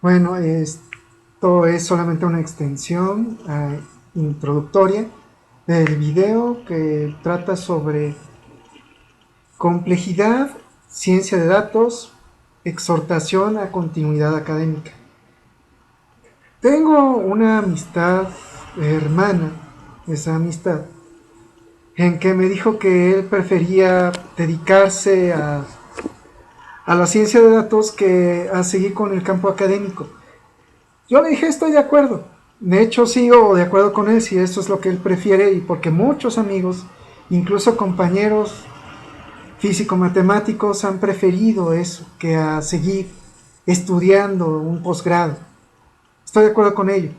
Bueno, esto es solamente una extensión introductoria del video que trata sobre complejidad, ciencia de datos, exhortación a continuidad académica. Tengo una amistad hermana, esa amistad, en que me dijo que él prefería dedicarse a la ciencia de datos que a seguir con el campo académico. Yo le dije, estoy de acuerdo. De hecho, sigo de acuerdo con él si eso es lo que él prefiere, y porque muchos amigos, incluso compañeros físico-matemáticos, han preferido eso que a seguir estudiando un posgrado. Estoy de acuerdo con ello.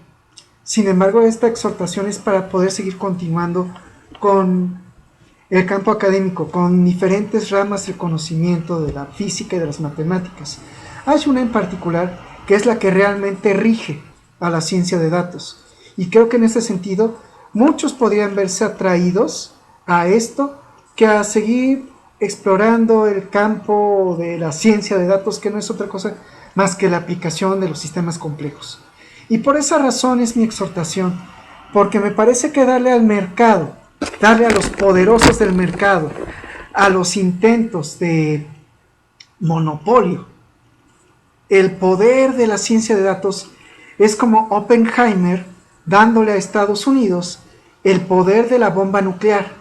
Sin embargo, esta exhortación es para poder seguir continuando con el campo académico, con diferentes ramas del conocimiento de la física y de las matemáticas. Hay una en particular que es la que realmente rige a la ciencia de datos. Y creo que en ese sentido muchos podrían verse atraídos a esto que a seguir explorando el campo de la ciencia de datos, que no es otra cosa más que la aplicación de los sistemas complejos. Y por esa razón es mi exhortación, porque me parece que darle al mercado, darle a los poderosos del mercado, a los intentos de monopolio, el poder de la ciencia de datos es como Oppenheimer dándole a Estados Unidos el poder de la bomba nuclear.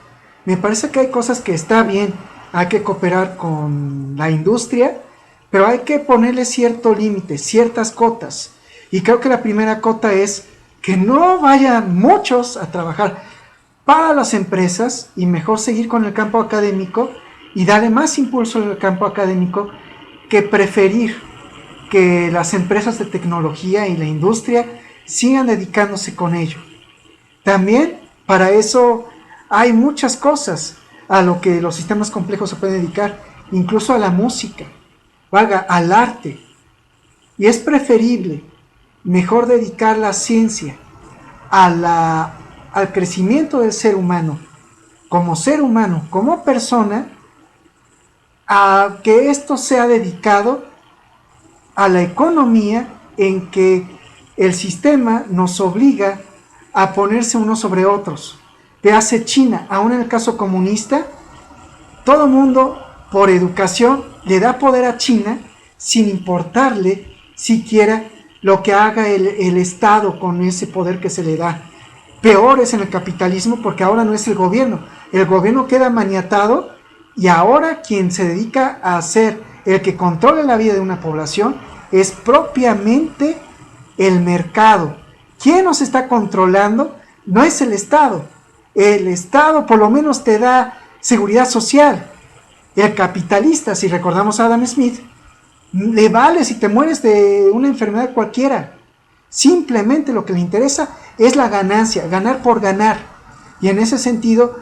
Me parece que hay cosas que está bien, hay que cooperar con la industria, pero hay que ponerle cierto límite, ciertas cotas. Y creo que la primera cota es que no vayan muchos a trabajar para las empresas y mejor seguir con el campo académico y darle más impulso al campo académico que preferir que las empresas de tecnología y la industria sigan dedicándose con ello. También para eso hay muchas cosas a lo que los sistemas complejos se pueden dedicar, incluso a la música, valga, al arte. Y es preferible mejor dedicar la ciencia al crecimiento del ser humano, como persona, a que esto sea dedicado a la economía, en que el sistema nos obliga a ponerse unos sobre otros. Te hace China, aún en el caso comunista, todo mundo por educación le da poder a China sin importarle siquiera lo que haga el Estado con ese poder que se le da. Peor es en el capitalismo, porque ahora no es el gobierno queda maniatado, y ahora quien se dedica a ser el que controla la vida de una población es propiamente el mercado. ¿Quién nos está controlando? No es el Estado. El Estado por lo menos te da seguridad social. El capitalista, si recordamos a Adam Smith, le vale si te mueres de una enfermedad cualquiera. Simplemente lo que le interesa es la ganancia, ganar por ganar. Y en ese sentido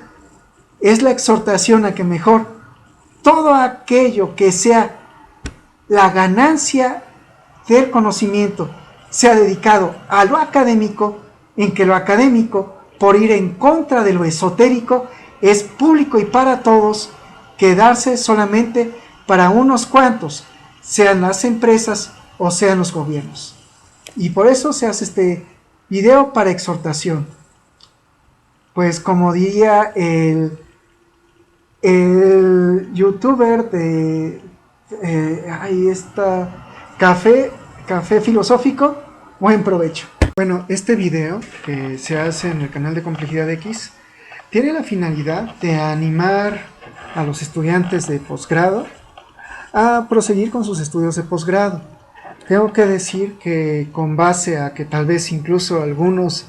es la exhortación a que mejor todo aquello que sea la ganancia del conocimiento sea dedicado a lo académico, en que lo académico, por ir en contra de lo esotérico, es público y para todos, quedarse solamente para unos cuantos, sean las empresas o sean los gobiernos. Y por eso se hace este video para exhortación. Pues como diría el youtuber de ahí está, café filosófico, buen provecho. Bueno, este video que se hace en el canal de Complejidad X tiene la finalidad de animar a los estudiantes de posgrado a proseguir con sus estudios de posgrado. Tengo que decir que con base a que tal vez incluso algunos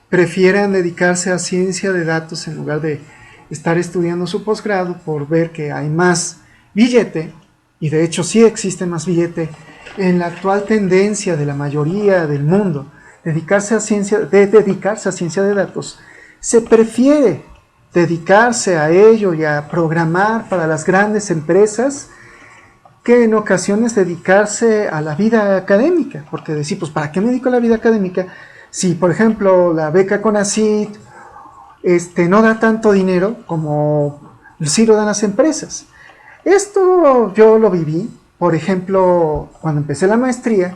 prefieran dedicarse a ciencia de datos en lugar de estar estudiando su posgrado por ver que hay más billete, y de hecho sí existe más billete en la actual tendencia de la mayoría del mundo, dedicarse a ciencia de datos, se prefiere dedicarse a ello y a programar para las grandes empresas que en ocasiones dedicarse a la vida académica, porque decir, pues ¿para qué me dedico a la vida académica? Si por ejemplo la beca CONACYT no da tanto dinero como sí lo dan las empresas. Esto yo lo viví, por ejemplo, cuando empecé la maestría,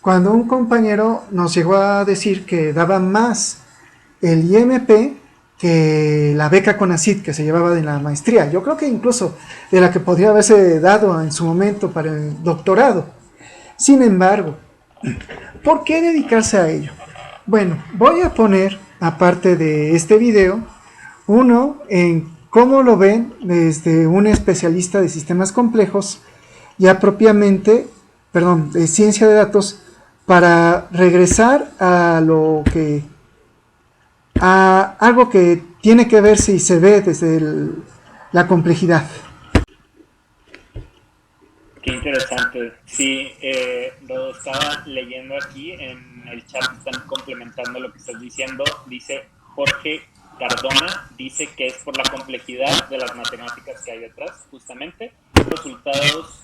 cuando un compañero nos llegó a decir que daba más el IMP que la beca CONACYT que se llevaba de la maestría. Yo creo que incluso de la que podría haberse dado en su momento para el doctorado. Sin embargo, ¿por qué dedicarse a ello? Bueno, voy a poner, aparte de este video, uno en cómo lo ven desde un especialista de sistemas complejos, ya propiamente, perdón, de ciencia de datos, para regresar a lo que, a algo que tiene que verse y se ve desde la complejidad. Qué interesante. Sí, lo estaba leyendo aquí en el chat, están complementando lo que estás diciendo. Dice Jorge Cardona, dice que es por la complejidad de las matemáticas que hay detrás, justamente.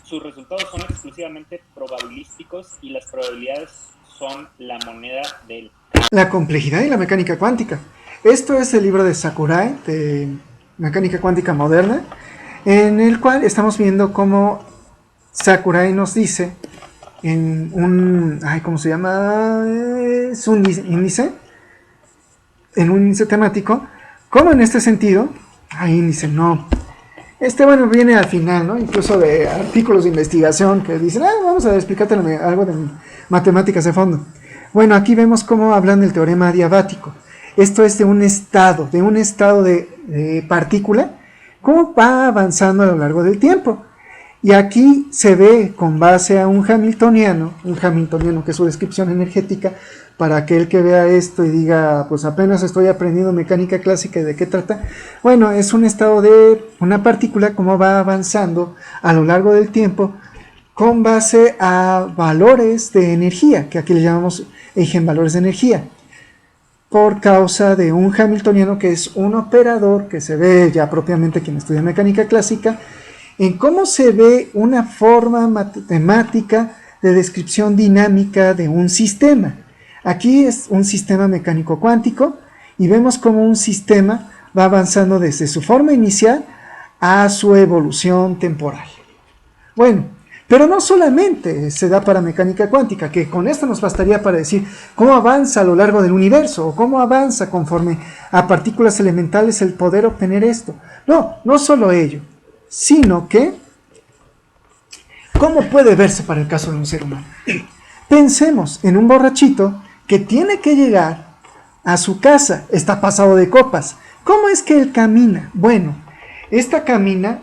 Sus resultados son exclusivamente probabilísticos y las probabilidades son la moneda del cambio. La complejidad y la mecánica cuántica. Esto es el libro de Sakurai, de Mecánica Cuántica Moderna, en el cual estamos viendo cómo Sakurai nos dice en un, ¿cómo se llama? Es un índice, en un índice temático, cómo en este sentido, índice no, bueno, viene al final, ¿no? Incluso de artículos de investigación que dicen, vamos a explicarte algo de matemáticas de fondo. Bueno, aquí vemos cómo hablan del teorema adiabático. Esto es de un estado de partícula, cómo va avanzando a lo largo del tiempo. Y aquí se ve con base a un hamiltoniano que es su descripción energética, para aquel que vea esto y diga, pues apenas estoy aprendiendo mecánica clásica y de qué trata. Bueno, es un estado de una partícula, cómo va avanzando a lo largo del tiempo con base a valores de energía, que aquí le llamamos eigenvalores de energía, por causa de un hamiltoniano que es un operador que se ve ya propiamente quien estudia mecánica clásica, en cómo se ve una forma matemática de descripción dinámica de un sistema. Aquí es un sistema mecánico cuántico y vemos cómo un sistema va avanzando desde su forma inicial a su evolución temporal. Bueno, pero no solamente se da para mecánica cuántica, que con esto nos bastaría para decir cómo avanza a lo largo del universo, o cómo avanza conforme a partículas elementales el poder obtener esto. No, no solo ello, sino que ¿cómo puede verse para el caso de un ser humano? Pensemos en un borrachito que tiene que llegar a su casa, está pasado de copas. ¿Cómo es que él camina? Bueno, esta caminata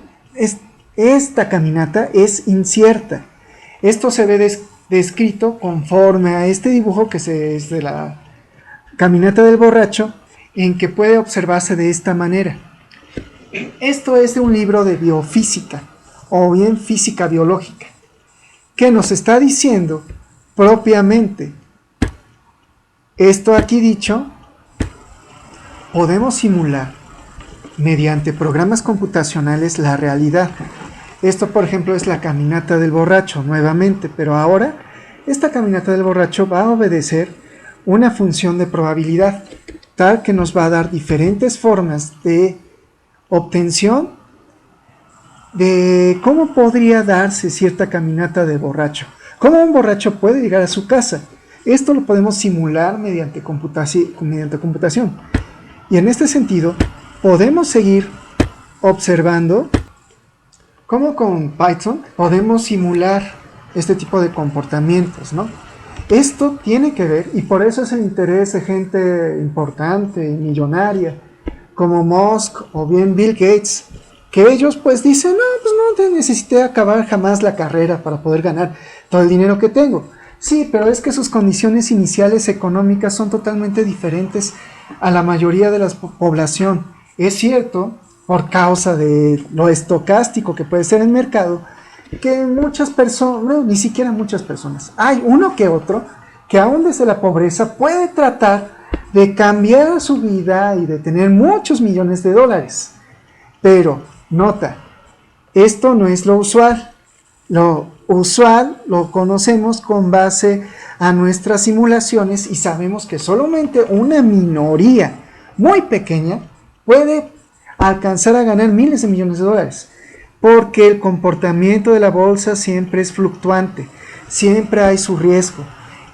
es incierta. Esto se ve descrito conforme a este dibujo que es de la caminata del borracho, en que puede observarse de esta manera. Esto es de un libro de biofísica, o bien física biológica, que nos está diciendo propiamente esto aquí dicho. Podemos simular mediante programas computacionales la realidad. Esto, por ejemplo, es la caminata del borracho nuevamente, pero ahora esta caminata del borracho va a obedecer una función de probabilidad, tal que nos va a dar diferentes formas de obtención de cómo podría darse cierta caminata de borracho, cómo un borracho puede llegar a su casa. Esto lo podemos simular mediante computación. Y en este sentido, podemos seguir observando cómo con Python podemos simular este tipo de comportamientos, ¿no? Esto tiene que ver, y por eso es el interés de gente importante y millonaria, como Musk o bien Bill Gates, que ellos pues dicen, no necesité acabar jamás la carrera para poder ganar todo el dinero que tengo. Sí, pero es que sus condiciones iniciales económicas son totalmente diferentes a la mayoría de la población. Es cierto, por causa de lo estocástico que puede ser el mercado, que muchas personas, no, ni siquiera muchas personas, hay uno que otro que aún desde la pobreza puede tratar de cambiar su vida y de tener muchos millones de dólares. Pero, nota, esto no es lo usual. Lo usual lo conocemos con base a nuestras simulaciones y sabemos que solamente una minoría muy pequeña puede alcanzar a ganar miles de millones de dólares, porque el comportamiento de la bolsa siempre es fluctuante, siempre hay su riesgo.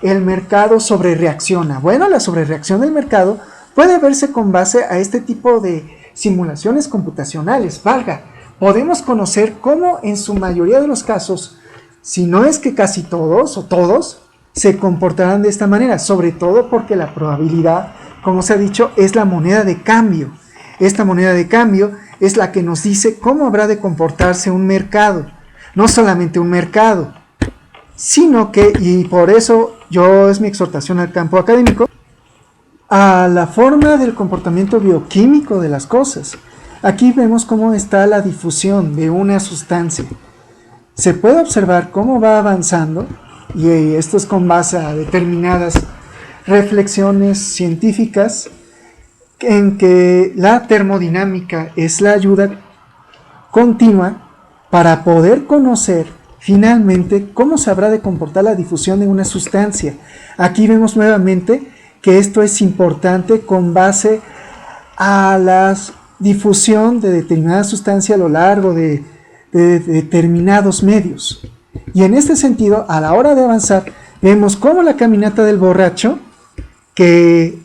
el mercado sobrereacciona. Bueno, la sobrereacción del mercado puede verse con base a este tipo de simulaciones computacionales. Valga, podemos conocer cómo en su mayoría de los casos, si no es que casi todos o todos, se comportarán de esta manera, sobre todo porque la probabilidad, como se ha dicho, es la moneda de cambio. Esta moneda de cambio es la que nos dice cómo habrá de comportarse un mercado. No solamente un mercado, sino que, y por eso es mi exhortación al campo académico, a la forma del comportamiento bioquímico de las cosas. Aquí vemos cómo está la difusión de una sustancia. Se puede observar cómo va avanzando, y esto es con base a determinadas reflexiones científicas, en que la termodinámica es la ayuda continua para poder conocer finalmente cómo se habrá de comportar la difusión de una sustancia. Aquí vemos nuevamente que esto es importante con base a la difusión de determinada sustancia a lo largo de determinados medios. Y en este sentido, a la hora de avanzar, vemos cómo la caminata del borracho, que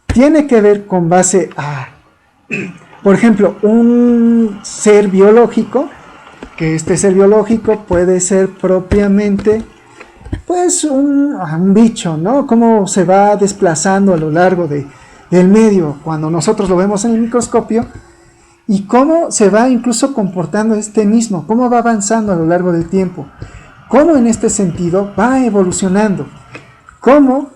tiene que ver con base a, por ejemplo, un ser biológico, que este ser biológico puede ser propiamente pues un bicho, ¿no? Cómo se va desplazando a lo largo del medio cuando nosotros lo vemos en el microscopio, y cómo se va incluso comportando este mismo, cómo va avanzando a lo largo del tiempo, cómo en este sentido va evolucionando, cómo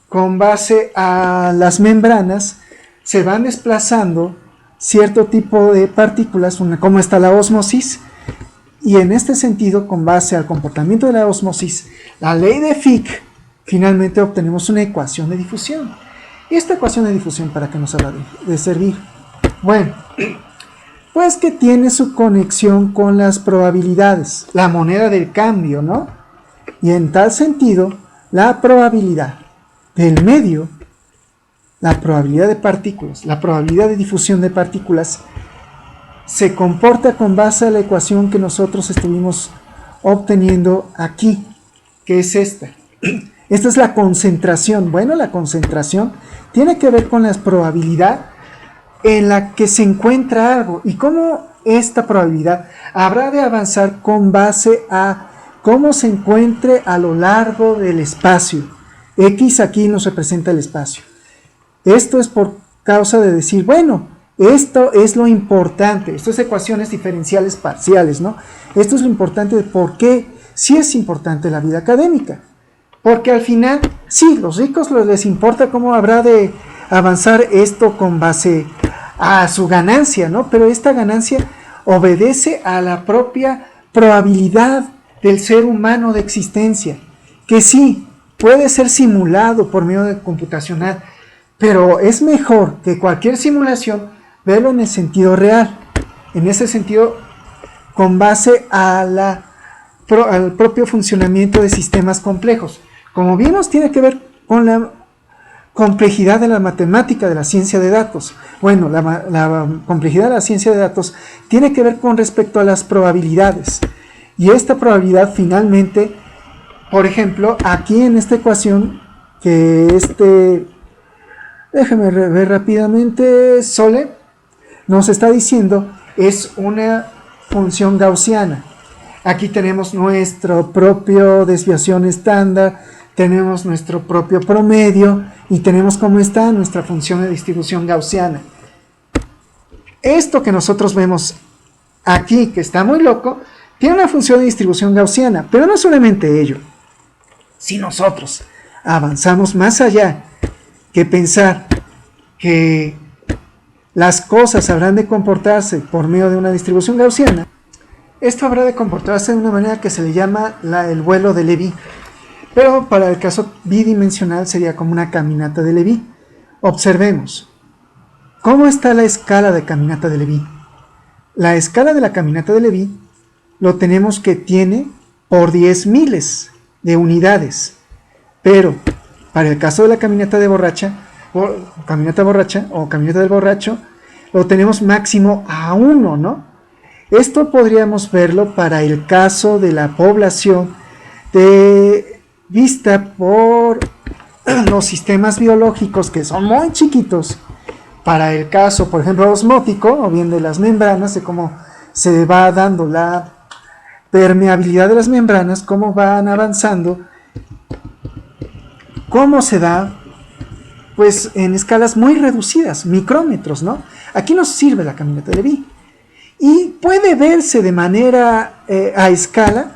con base a las membranas se van desplazando cierto tipo de partículas, cómo está la ósmosis, y en este sentido, con base al comportamiento de la ósmosis, la ley de Fick, finalmente obtenemos una ecuación de difusión. ¿Y esta ecuación de difusión para qué nos habrá de servir? Bueno, pues que tiene su conexión con las probabilidades, la moneda del cambio, ¿no? Y en tal sentido, la probabilidad del medio, la probabilidad de partículas, la probabilidad de difusión de partículas, se comporta con base a la ecuación que nosotros estuvimos obteniendo aquí, que es esta. Esta es la concentración. Bueno, la concentración tiene que ver con la probabilidad en la que se encuentra algo, y cómo esta probabilidad habrá de avanzar con base a cómo se encuentre a lo largo del espacio. X aquí nos representa el espacio. Esto es por causa de decir, bueno, esto es lo importante, esto es ecuaciones diferenciales parciales, ¿no? Esto es lo importante de por qué sí es importante la vida académica. Porque al final, sí, los ricos les importa cómo habrá de avanzar esto con base a su ganancia, ¿no? Pero esta ganancia obedece a la propia probabilidad del ser humano de existencia, que sí, puede ser simulado por medio de computacional, pero es mejor que cualquier simulación verlo en el sentido real, en ese sentido con base al propio funcionamiento de sistemas complejos. Como vimos, tiene que ver con la complejidad de la matemática de la ciencia de datos. Bueno, la complejidad de la ciencia de datos tiene que ver con respecto a las probabilidades. Y esta probabilidad finalmente, por ejemplo, aquí en esta ecuación, que déjeme ver rápidamente, Sole nos está diciendo, es una función gaussiana. Aquí tenemos nuestro propio desviación estándar, tenemos nuestro propio promedio y tenemos cómo está nuestra función de distribución gaussiana. Esto que nosotros vemos aquí, que está muy loco, tiene una función de distribución gaussiana, pero no solamente ello. Si nosotros avanzamos más allá que pensar que las cosas habrán de comportarse por medio de una distribución gaussiana, esto habrá de comportarse de una manera que se le llama el vuelo de Levi. Pero para el caso bidimensional sería como una caminata de Levi. Observemos. ¿Cómo está la escala de caminata de Levi? La escala de la caminata de Levi lo tenemos que tiene por 10 miles de unidades. Pero para el caso de la caminata de borracha, o caminata del borracho, lo tenemos máximo a 1, ¿no? Esto podríamos verlo para el caso de la población de vista por los sistemas biológicos que son muy chiquitos, para el caso, por ejemplo, osmótico, o bien de las membranas, de cómo se va dando la permeabilidad de las membranas, cómo van avanzando, cómo se da, pues en escalas muy reducidas, micrómetros, ¿no? Aquí nos sirve la caminata de Levy. Y puede verse de manera a escala,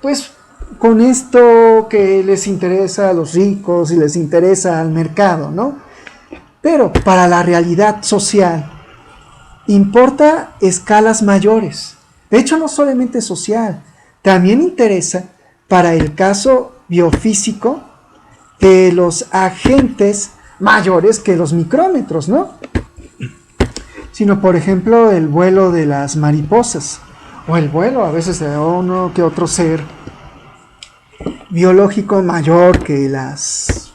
pues con esto que les interesa a los ricos y les interesa al mercado, ¿no? Pero para la realidad social importa escalas mayores. De hecho, no solamente social, también interesa para el caso biofísico de los agentes mayores que los micrómetros, ¿no? Sino, por ejemplo, el vuelo de las mariposas, o el vuelo a veces de uno que otro ser biológico mayor que las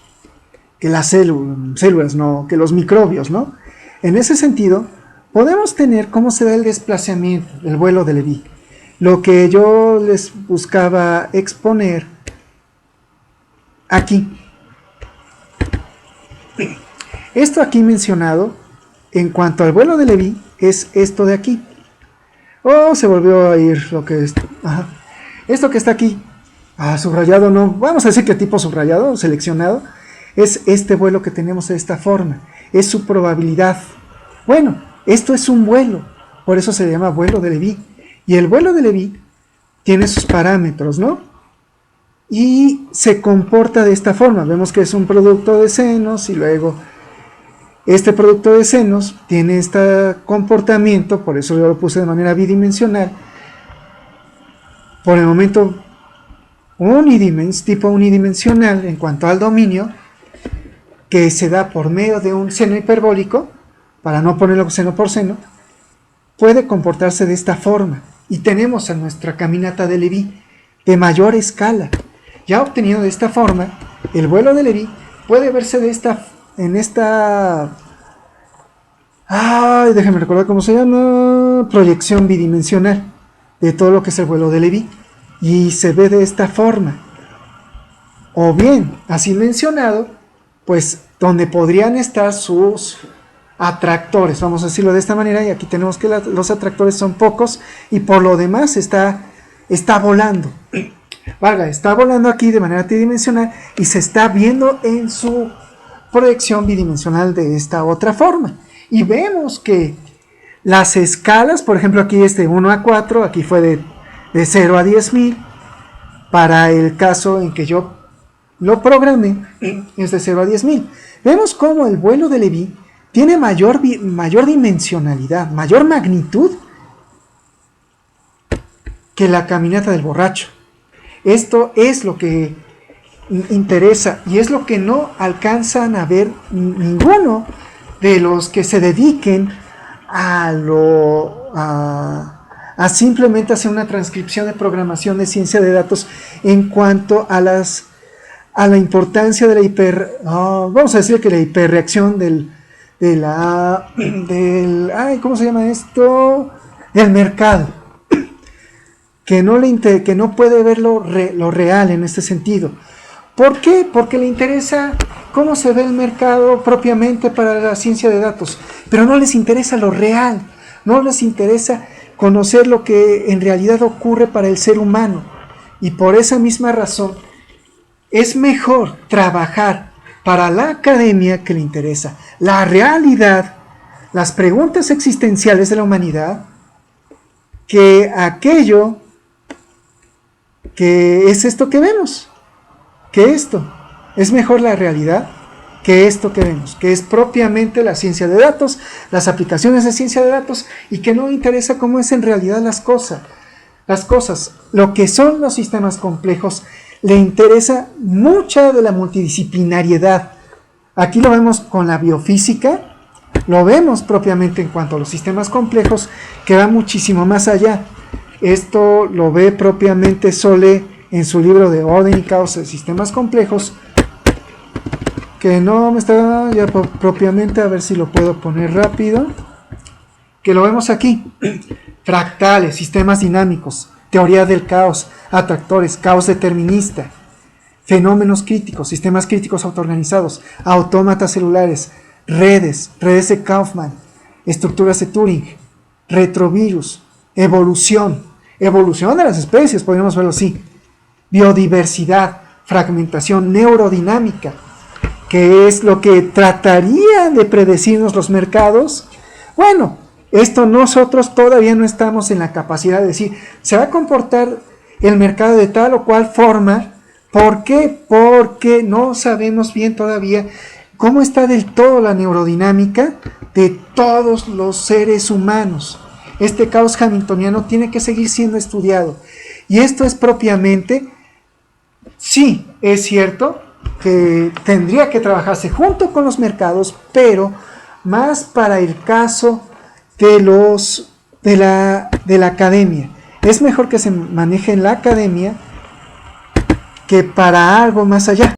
células, ¿no? Que los microbios, ¿no? En ese sentido, podemos tener cómo se da el desplazamiento, el vuelo de Levy. Lo que yo les buscaba exponer aquí. Esto aquí mencionado, en cuanto al vuelo de Levy, es esto de aquí. Oh, se volvió a ir lo que es. Ajá. Esto que está aquí, subrayado, no, vamos a decir que tipo subrayado, seleccionado, es este vuelo que tenemos de esta forma. Es su probabilidad. Bueno, esto es un vuelo, por eso se llama vuelo de Levy. Y el vuelo de Levy tiene sus parámetros, ¿no? Y se comporta de esta forma. Vemos que es un producto de senos y luego este producto de senos tiene este comportamiento, por eso yo lo puse de manera bidimensional. Por el momento tipo unidimensional en cuanto al dominio, que se da por medio de un seno hiperbólico, para no ponerlo seno por seno, puede comportarse de esta forma. Y tenemos a nuestra caminata de Levy de mayor escala. Ya obtenido de esta forma, el vuelo de Levy puede verse en esta... déjenme recordar cómo se llama. Proyección bidimensional de todo lo que es el vuelo de Levy. Y se ve de esta forma. O bien, así mencionado, pues donde podrían estar sus atractores, vamos a decirlo de esta manera, y aquí tenemos que los atractores son pocos, y por lo demás está volando. Está volando aquí de manera tridimensional, y se está viendo en su proyección bidimensional de esta otra forma. Y vemos que las escalas, por ejemplo aquí es de 1 a 4, aquí fue de 0 a 10.000, para el caso en que yo lo programé, es de 0 a 10.000. Vemos cómo el vuelo de Levy tiene mayor dimensionalidad, mayor magnitud que la caminata del borracho. Esto es lo que interesa y es lo que no alcanzan a ver ninguno de los que se dediquen a simplemente hacer una transcripción de programación de ciencia de datos en cuanto a la importancia de la vamos a decir que la hiperreacción ¿cómo se llama esto? Del mercado, que no puede ver lo real en este sentido. ¿Por qué? Porque le interesa cómo se ve el mercado propiamente para la ciencia de datos, pero no les interesa lo real, no les interesa conocer lo que en realidad ocurre para el ser humano. Y por esa misma razón es mejor trabajar para la academia, que le interesa la realidad, las preguntas existenciales de la humanidad, que aquello que es esto que vemos, que esto es mejor la realidad que esto que vemos, que es propiamente la ciencia de datos, las aplicaciones de ciencia de datos, y que no interesa cómo es en realidad las cosas, lo que son los sistemas complejos. Le interesa mucha de la multidisciplinariedad. Aquí lo vemos con la biofísica, lo vemos propiamente en cuanto a los sistemas complejos, que va muchísimo más allá. Esto lo ve propiamente Sole en su libro de Orden y Caos de Sistemas Complejos, que no me está ya propiamente, a ver si lo puedo poner rápido, que lo vemos aquí. Fractales, sistemas dinámicos, teoría del caos, atractores, caos determinista. fenómenos críticos, sistemas críticos autoorganizados, autómatas celulares, redes de Kaufman, estructuras de Turing, retrovirus, evolución de las especies, podríamos verlo así, biodiversidad, fragmentación, neurodinámica, que es lo que tratarían de predecirnos los mercados. Bueno, esto nosotros todavía no estamos en la capacidad de decir, se va a comportar el mercado de tal o cual forma. ¿Por qué? Porque no sabemos bien todavía cómo está del todo la neurodinámica de todos los seres humanos. Este caos hamiltoniano tiene que seguir siendo estudiado. Y esto es propiamente, sí, es cierto que tendría que trabajarse junto con los mercados, pero más para el caso de la academia. Es mejor que se maneje en la academia que para algo más allá.